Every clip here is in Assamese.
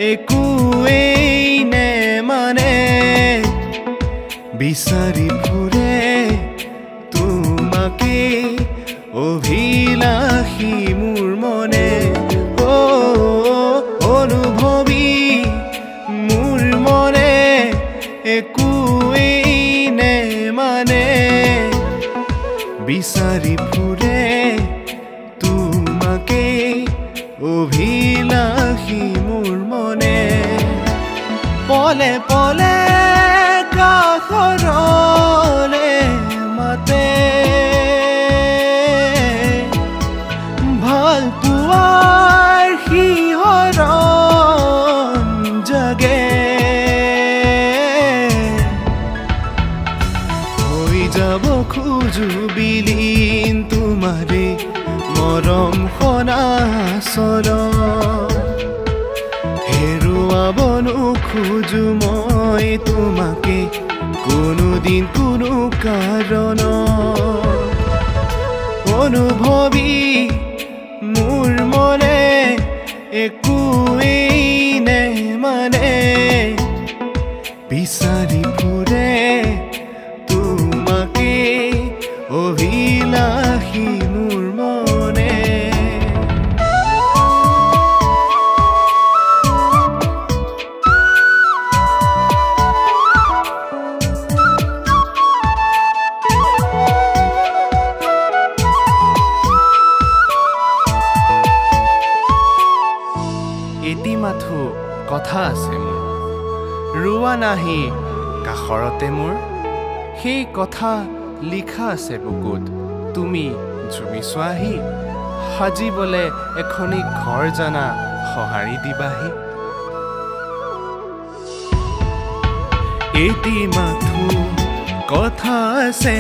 একোৱেই নেমানে বিচাৰি ফুৰে তোমাকে অভিলাষী মোৰ মনে অনুভৱী মোৰ মনে একোৱেই নেমানে বিচাৰি ফুৰে তোমাকে অভিলাষী মোৰ মনে পলে পলে কাষৰলে মাতে ভাল পোৱাৰ শিহৰণ জাগে হৈ যাব খোজো বিলীন তোমাৰে মৰম সনাচল হেৰুৱাব নোখোজো মই তোমাকে কোনোদিন কোনো কাৰণ অনুভৱী মোৰ মনে একোৱেই নেমানে বিচাৰি ফুৰে তোমাকে অভিলাষী মোৰ মনে এটি মাথো কথা আছে মোৰ ৰোৱা নাহি কাষৰতে মোৰ সেই কথা লিখা আছে বুকুত তুমি জুমি চোৱাহি সাজিবলে এখনি ঘৰ জানা সঁহাৰি দিবাহি এটি মাথো কথা আছে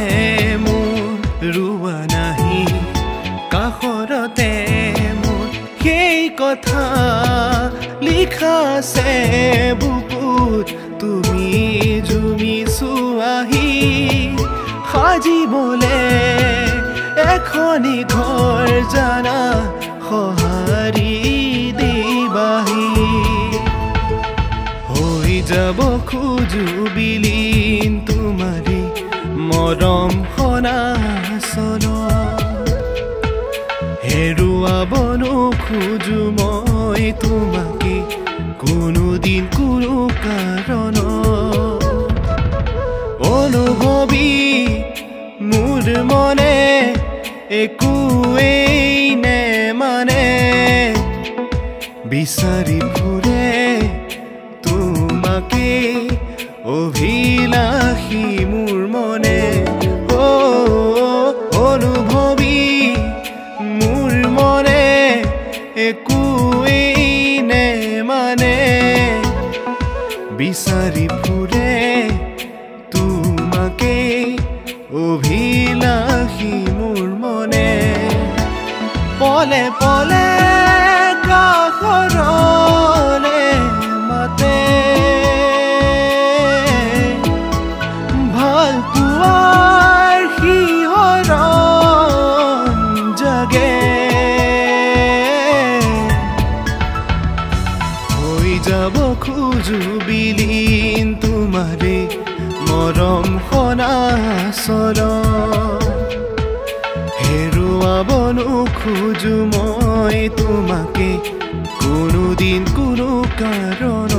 মোৰ ৰোৱা নাহি কাষৰতে মোৰ সেই কথা লিখা আছে বুকুত তুমি জুমি চোৱাহি সাজিবলে এখনি ঘৰ জানা সঁহাৰি দিবাহি হৈ যাব খোজো বিলীন তোমাৰে মৰম সনাচল হেৰুৱাব নোখোজো মই তোমাকে কোনোদিন কোনো কাৰণ অনুভৱী মোৰ মনে একোৱেই নেমানে বিচাৰি ফুৰে তোমাকে অভিলাষী মোৰ মনে অনুভৱী মোৰ মনে একোৱেই নেমানে বিচাৰি ফুৰে তোমাকে অভিলাষী মোৰ মনে পলে পলে কাষৰলে মাতে ভাল পোৱাৰ শিহৰণ জাগে হৈ যাব খোজো বিলীন তোমাৰে মৰম সনাচল হেৰুৱাব নোখোজো মই তোমাকে কোনোদিন কোনো কাৰণ